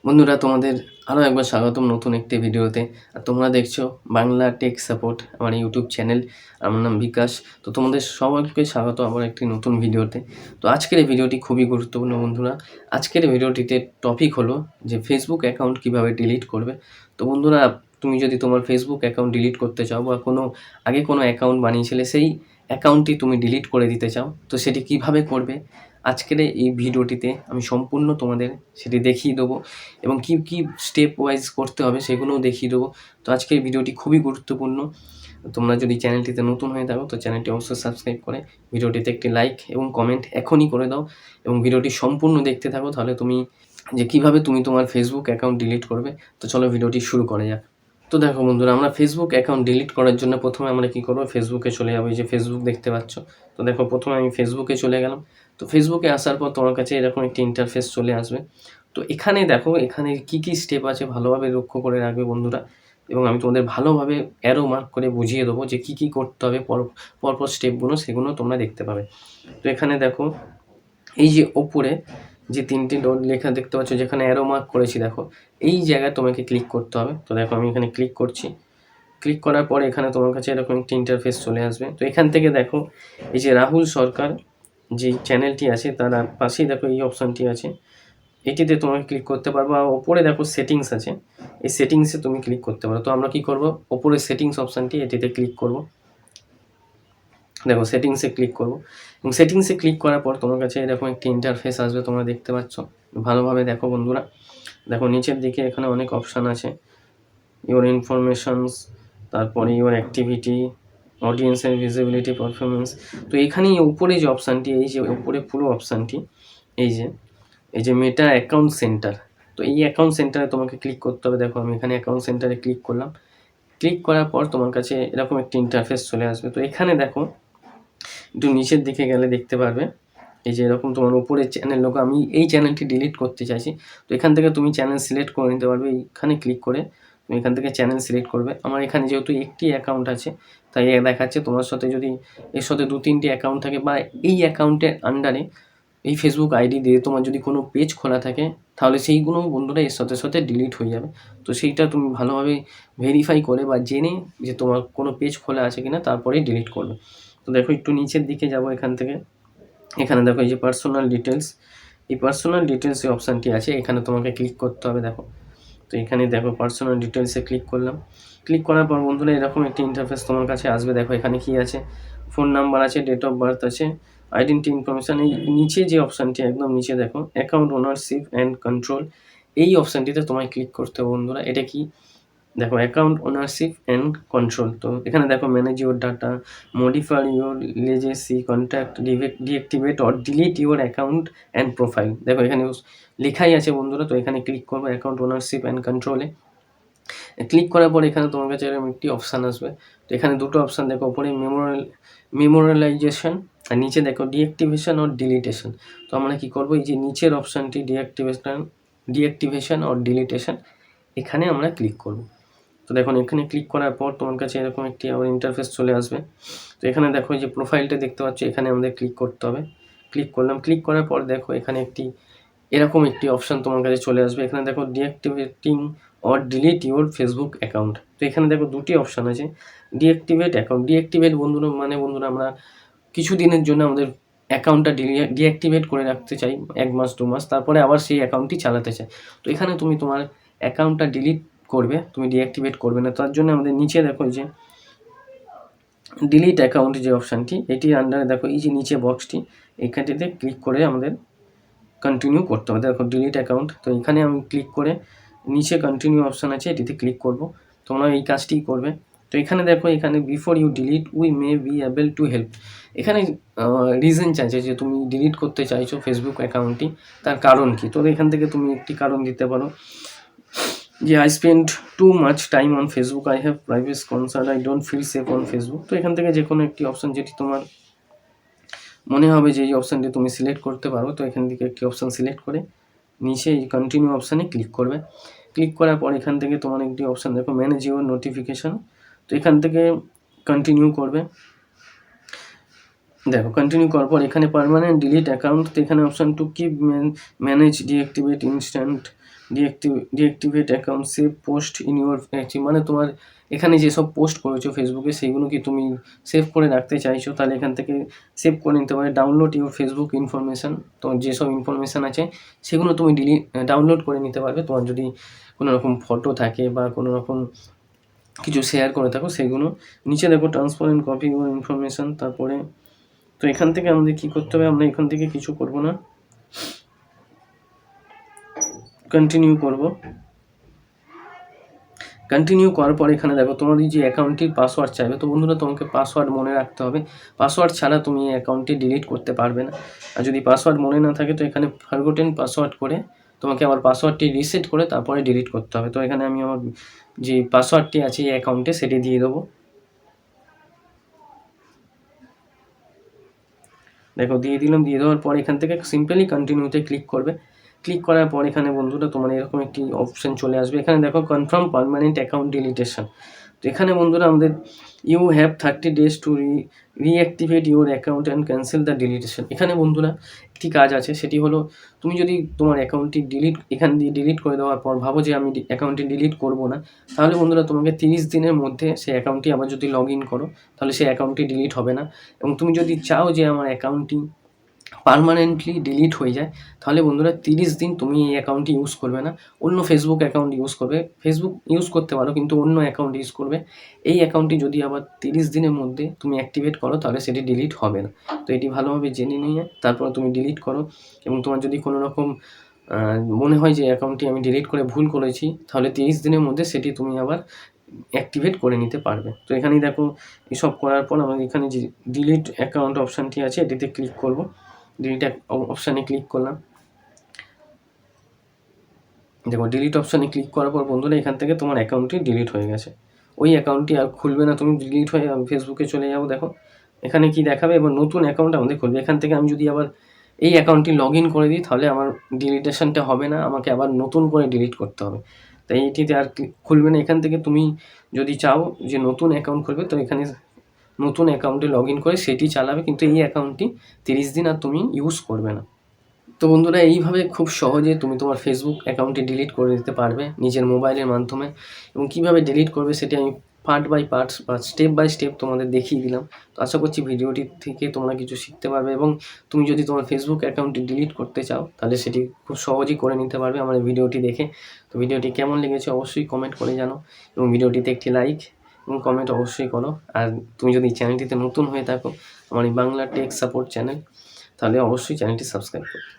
বন্ধুরা তোমাদের আরও একবার স্বাগতম নতুন একটি ভিডিওতে। আর তোমরা দেখছো বাংলা টেক সাপোর্ট আমার ইউটিউব চ্যানেল। আমার নাম বিকাশ। তো তোমাদের সবাইকে স্বাগত আমার একটি নতুন ভিডিওতে। তো আজকের এই ভিডিওটি খুবই গুরুত্বপূর্ণ বন্ধুরা। আজকের এই ভিডিওটিতে টপিক হলো যে ফেসবুক অ্যাকাউন্ট কীভাবে ডিলিট করবে। তো বন্ধুরা, তুমি যদি তোমার ফেসবুক অ্যাকাউন্ট ডিলিট করতে চাও বা আগে কোনো অ্যাকাউন্ট বানিয়েছিলে সেই অ্যাকাউন্টটি তুমি ডিলিট করে দিতে চাও, তো সেটি কিভাবে করবে আজকের এই ভিডিওটিতে আমি সম্পূর্ণ তোমাদের সেটি দেখিয়ে দেবো এবং কী স্টেপ ওয়াইজ করতে হবে সেগুলোও দেখিয়ে দেবো। তো আজকের ভিডিওটি খুবই গুরুত্বপূর্ণ। তোমরা যদি চ্যানেলটিতে নতুন হয়ে থাকো তো চ্যানেলটি অবশ্যই সাবস্ক্রাইব করে ভিডিওটিতে একটি লাইক এবং কমেন্ট এখনই করে দাও এবং ভিডিওটি সম্পূর্ণ দেখতে থাকো, তাহলে তুমি কীভাবে তুমি তোমার ফেসবুক অ্যাকাউন্ট ডিলিট করবে। তো চলো ভিডিওটি শুরু করা যাক। তো দেখো বন্ধুরা, আমরা ফেসবুক অ্যাকাউন্ট ডিলিট করার জন্য প্রথমে আমরা কী করবো, ফেসবুকে চলে যাবো। এই যে ফেসবুক দেখতে পাচ্ছ, তো দেখো প্রথমে আমি ফেসবুকে চলে গেলাম। তো ফেসবুকে আসার পর তোমার কাছে এরকম একটি ইন্টারফেস চলে আসবে। তো এখানে দেখো, এখানে কী স্টেপ আছে ভালোভাবে লক্ষ্য করে রাখবে বন্ধুরা, এবং আমি তোমাদের ভালোভাবে অ্যারো মার্ক করে বুঝিয়ে দেবো যে কী করতে হবে পরপর স্টেপগুলো, সেগুলো তোমরা দেখতে পাবে। তো এখানে দেখো, এই যে ওপরে যে 3টি ডট লেখা দেখতে পাচ্ছ, যেখানে অ্যারো মার্ক করেছি, দেখো এই জায়গায় তোমাকে ক্লিক করতে হবে। তো দেখো আমি এখানে ক্লিক করছি। ক্লিক করার পরে এখানে তোমার কাছে এরকম একটি ইন্টারফেস চলে আসবে। তো এখান থেকে দেখো, এই যে রাহুল সরকার যে চ্যানেলটি আছে তার পাশেই দেখো এই অপশানটি আছে, এটিতে তোমাকে ক্লিক করতে পারবো। আর ওপরে দেখো সেটিংস আছে, এই সেটিংসে তুমি ক্লিক করতে পারো। তো আমরা কি করব, ওপরে সেটিংস অপশানটি এটিতে ক্লিক করব। দেখো সেটিংসে ক্লিক করব এবং সেটিংসে ক্লিক করার পর তোমার কাছে এরকম একটি ইন্টারফেস আসবে, তোমরা দেখতে পাচ্ছ। ভালোভাবে দেখো বন্ধুরা, দেখো নিচের দিকে এখানে অনেক অপশান আছে, ইওর ইনফরমেশনস, তারপরে ইওর অ্যাক্টিভিটি, অডিয়েন্সের ভিজিবিলিটি, পারফরমেন্স। তো এখানেই উপরে যে অপশানটি, এই যে উপরে পুরো অপশানটি, এই যে মেটা অ্যাকাউন্ট সেন্টার, তো এই অ্যাকাউন্ট সেন্টারে তোমাকে ক্লিক করতে হবে। দেখো আমি এখানে অ্যাকাউন্ট সেন্টারে ক্লিক করলাম। ক্লিক করার পর তোমার কাছে এরকম একটি ইন্টারফেস চলে আসবে। তো এখানে দেখো একটু নিচের দিকে গেলে দেখতে পারবে, এই যে এরকম তোমার উপরে চ্যানেল লোক, আমি এই চ্যানেলটি ডিলিট করতে চাইছি। তো এখান থেকে তুমি চ্যানেল সিলেক্ট করে নিতে পারবে। এইখানে ক্লিক করে তুমি এখান থেকে চ্যানেল সিলেক্ট করবে। আমার এখানে যেহেতু একটি অ্যাকাউন্ট আছে তাই দেখাচ্ছে। তোমার সাথে যদি এর সাথে 2-3টি অ্যাকাউন্ট থাকে বা এই অ্যাকাউন্টের আন্ডারে এই ফেসবুক আইডি দিয়ে তোমার যদি কোনো পেজ খোলা থাকে, তাহলে সেইগুলো বন্ধুরা এর সাথে ডিলিট হয়ে যাবে। তো সেইটা তুমি ভালোভাবে ভেরিফাই করে বা জেনে যে তোমার কোনো পেজ খোলা আছে কিনা, তারপরেই ডিলিট করবে। তো দেখো একটু নিচের দিকে যাব এখান থেকে, এখানে দেখো এই যে পার্সোনাল ডিটেলস, এই পার্সোনাল ডিটেলস যে অপশানটি আছে এখানে তোমাকে ক্লিক করতে হবে। দেখো, তো এখানে দেখো পার্সোনাল ডিটেলসে ক্লিক করলাম। ক্লিক করার পর বন্ধুরা এরকম একটি ইন্টারফেস তোমার কাছে আসবে। দেখো এখানে কি আছে, ফোন নাম্বার আছে, ডেট অফ বার্থ আছে, আইডেন্টি ইনফরমেশান। এই নিচে যে অপশানটি একদম নিচে দেখো অ্যাকাউন্ট ওনারশিপ অ্যান্ড কন্ট্রোল, এই অপশানটিতে তোমায় ক্লিক করতে হবে বন্ধুরা। এটা কি, দেখো অ্যাকাউন্ট ওনারশিপ অ্যান্ড কন্ট্রোল। তো এখানে দেখো manage your data, modify your লেজেসি, contact, deactivate or delete your account and profile. দেখো এখানে লেখাই আছে বন্ধুরা। তো এখানে ক্লিক করবো অ্যাকাউন্ট ওনারশিপ অ্যান্ড কন্ট্রোলে। ক্লিক করার পর এখানে তোমার কাছে এরকম একটি অপশান আসবে। তো এখানে দুটো অপশান দেখো, ওপরে মেমোরালাইজেশন আর নিচে দেখো ডিঅ্যাক্টিভেশন অর ডিলিটেশন। তো আমরা কি করবো, এই যে নিচের অপশানটি ডিঅ্যাক্টিভেশন অর ডিলিটেশন, এখানে আমরা ক্লিক করব। তো দেখুন এখানে ক্লিক করার পর তোমার কাছে এরকম একটি আবার ইন্টারফেস চলে আসবে। তো এখানে দেখো যে প্রোফাইলটা দেখতে পাচ্ছ, এখানে আমাদের ক্লিক করতে হবে। ক্লিক করলাম। ক্লিক করার পর দেখো এখানে এরকম একটি অপশান তোমার কাছে চলে আসবে। এখানে দেখো deactivating or delete your Facebook account. তো এখানে দেখো দুটি অপশান আছে, ডিঅ্যাক্টিভেট অ্যাকাউন্ট। ডিঅ্যাক্টিভেট বন্ধুরা বন্ধুরা আমরা কিছু দিনের জন্য আমাদের অ্যাকাউন্টটা ডিঅ্যাক্টিভেট করে রাখতে চাই, 1 মাস 2 মাস, তারপরে আবার সেই অ্যাকাউন্টটি চালাতে চাই। তো এখানে তুমি তোমার অ্যাকাউন্টটা ডিলিট করবে, তুমি ডিঅ্যাক্টিভেট করবে না। তার জন্য আমাদের নিচে দেখো যে ডিলিট অ্যাকাউন্ট যে অপশানটি, এটির আন্ডারে দেখো এই যে নিচে বক্সটি, এইখানটিতে ক্লিক করে আমাদের কন্টিনিউ করতে হবে। দেখো ডিলিট অ্যাকাউন্ট, তো এখানে আমি ক্লিক করে নিচে কন্টিনিউ অপশান আছে, এটিতে ক্লিক করব। তোমরা এই কাজটিই করবে। তো এখানে দেখো, এখানে before you delete we may be able to help, এখানে রিজন চাইছে যে তুমি ডিলিট করতে চাইছো ফেসবুক অ্যাকাউন্টটি, তার কারণ কি। তো এখান থেকে তুমি একটি কারণ দিতে পারো যে I spend too much time on Facebook, I have privacy concern, I don't feel safe on Facebook. তো এখান থেকে যে কোনো একটি অপশান যেটি তোমার মনে হবে যে এই অপশানটি তুমি সিলেক্ট করতে পারো। তো এখান থেকে একটি অপশান সিলেক্ট করে নিচে এই কন্টিনিউ অপশানে ক্লিক করবে। ক্লিক করার পর এখান থেকে তোমার একটি অপশান দেখো ম্যানেজ ইউর নোটিফিকেশান, তো এখান থেকে কন্টিনিউ করবে। দেখো কন্টিনিউ করার পর এখানে পার্মানেন্ট ডিলিট অ্যাকাউন্ট, তো এখানে option to keep manage deactivate instant deactivate account, save post in your active, মানে তোমার এখানে যেসব পোস্ট করেছো ফেসবুকে সেইগুলো কি তুমি সেভ করে রাখতে চাইছো, তাহলে এখান থেকে সেভ করে নিতে পারে। ডাউনলোড ইউর ফেসবুক ইনফরমেশান, তো যেসব ইনফরমেশান আছে সেগুলো তুমি ডাউনলোড করে নিতে পারবে। তোমার যদি কোনো রকম ফটো থাকে বা কোনো রকম কিছু শেয়ার করে থাকো সেগুলো। নিচে দেখো transfer and copy your information, তারপরে তো এখান থেকে আমাদের কী করতে হবে, আমরা এখান থেকে কিছু করব না, কন্টিনিউ করব। কন্টিনিউ করার পর এখানে দেখো তোমার এই যে অ্যাকাউন্টটির পাসওয়ার্ড চাইবে। তো বন্ধুরা তোমাকে পাসওয়ার্ড মনে রাখতে হবে, পাসওয়ার্ড ছাড়া তুমি এই অ্যাকাউন্টটি ডিলিট করতে পারবে না। আর যদি পাসওয়ার্ড মনে না থাকে তো এখানে ফরগটেন পাসওয়ার্ড করে তোমাকে আবার পাসওয়ার্ডটি রিসেট করে তারপরে ডিলিট করতে হবে। তো এখানে আমি আমার যে পাসওয়ার্ডটি আছে এই অ্যাকাউন্টে সেটি দিয়ে দেবো। দেখো দিয়ে দিলাম, দিয়ে দেওয়ার পর এখান থেকে সিম্পলি কন্টিনিউতে ক্লিক করবে। ক্লিক করার পর এখানে বন্ধুরা তোমার এরকম একটি অপশন চলে আসবে। এখানে দেখো কনফার্ম পার্মানেন্ট অ্যাকাউন্ট ডিলিটেশন। তো এখানে বন্ধুরা আমাদের you have 30 days to reactivate your account and cancel the deletion. এখানে বন্ধুরা একটি কাজ আছে, সেটি হলো তুমি যদি তোমার অ্যাকাউন্টটি এখান দিয়ে ডিলিট করে দেওয়ার পর ভাবো যে আমি অ্যাকাউন্টটি ডিলিট করবো না, তাহলে বন্ধুরা তোমাকে 30 দিনের মধ্যে সেই অ্যাকাউন্টটি আবার যদি লগ ইন করো তাহলে সেই অ্যাকাউন্টটি ডিলিট হবে না। এবং তুমি যদি চাও যে আমার অ্যাকাউন্টটি পার্মানেন্টলি ডিলিট হয়ে যায়, তাহলে বন্ধুরা 30 দিন তুমি এই অ্যাকাউন্টটি ইউজ করবে না, অন্য ফেসবুক অ্যাকাউন্ট ইউজ করবে। ফেসবুক ইউজ করতে পারো কিন্তু অন্য অ্যাকাউন্ট ইউজ করবে। এই অ্যাকাউন্টটি যদি আবার 30 দিনের মধ্যে তুমি অ্যাক্টিভেট করো তাহলে সেটি ডিলিট হবে না। তো এটি ভালোভাবে জেনে নিয়ে তারপর তুমি ডিলিট করো। এবং তোমার যদি কোনো রকম মনে হয় যে অ্যাকাউন্টটি আমি ডিলিট করে ভুল করেছি, তাহলে 30 দিনের মধ্যে সেটি তুমি আবার অ্যাক্টিভেট করে নিতে পারবে। তো এখানেই দেখো এসব করার পর আমাদের এখানে যে ডিলিট অ্যাকাউন্ট অপশানটি আছে এটিতে ক্লিক করব। ডিলিট অপশানে ক্লিক করলাম। দেখো ডিলিট অপশানে ক্লিক করার পর বন্ধুরা এখান থেকে তোমার অ্যাকাউন্টটি ডিলিট হয়ে গেছে। ওই অ্যাকাউন্টটি আর খুলবে না, তুমি ডিলিট হয়ে ফেসবুকে চলে যাও। দেখো এখানে কি দেখাবে, এবার নতুন অ্যাকাউন্ট আমাদের খুলবে। এখান থেকে আমি যদি আবার এই অ্যাকাউন্টটি লগ ইন করে দিই তাহলে আমার ডিলিটেশনটা হবে না, আমাকে আবার নতুন করে ডিলিট করতে হবে। তাই এটিতে আর খুলবে না। এখান থেকে তুমি যদি চাও যে নতুন অ্যাকাউন্ট খুলবে তো এখানে নতুন অ্যাকাউন্টে লগ ইন করে সেটি চালাবে, কিন্তু এই অ্যাকাউন্টটি 30 দিন আর তুমি ইউজ করবে না। তো বন্ধুরা এইভাবে খুব সহজে তুমি তোমার ফেসবুক অ্যাকাউন্টটি ডিলিট করে দিতে পারবে নিজের মোবাইলের মাধ্যমে। এবং কীভাবে ডিলিট করবে সেটি আমি পার্ট বাই পার্ট বা স্টেপ বাই স্টেপ তোমাদের দেখিয়ে দিলাম। তো আশা করছি ভিডিওটি থেকে তোমরা কিছু শিখতে পারবে, এবং তুমি যদি তোমার ফেসবুক অ্যাকাউন্টটি ডিলিট করতে চাও তাহলে সেটি খুব সহজেই করে নিতে পারবে আমার এই ভিডিওটি দেখে। তো ভিডিওটি কেমন লেগেছে অবশ্যই কমেন্ট করে জানো, এবং ভিডিওটিতে একটি লাইক এবং কমেন্ট অবশ্যই করো। আর তুমি যদি চ্যানেলটিতে নতুন হয়ে থাকো, আমার এই বাংলা টেক সাপোর্ট চ্যানেল, তাহলে অবশ্যই চ্যানেলটি সাবস্ক্রাইব করো।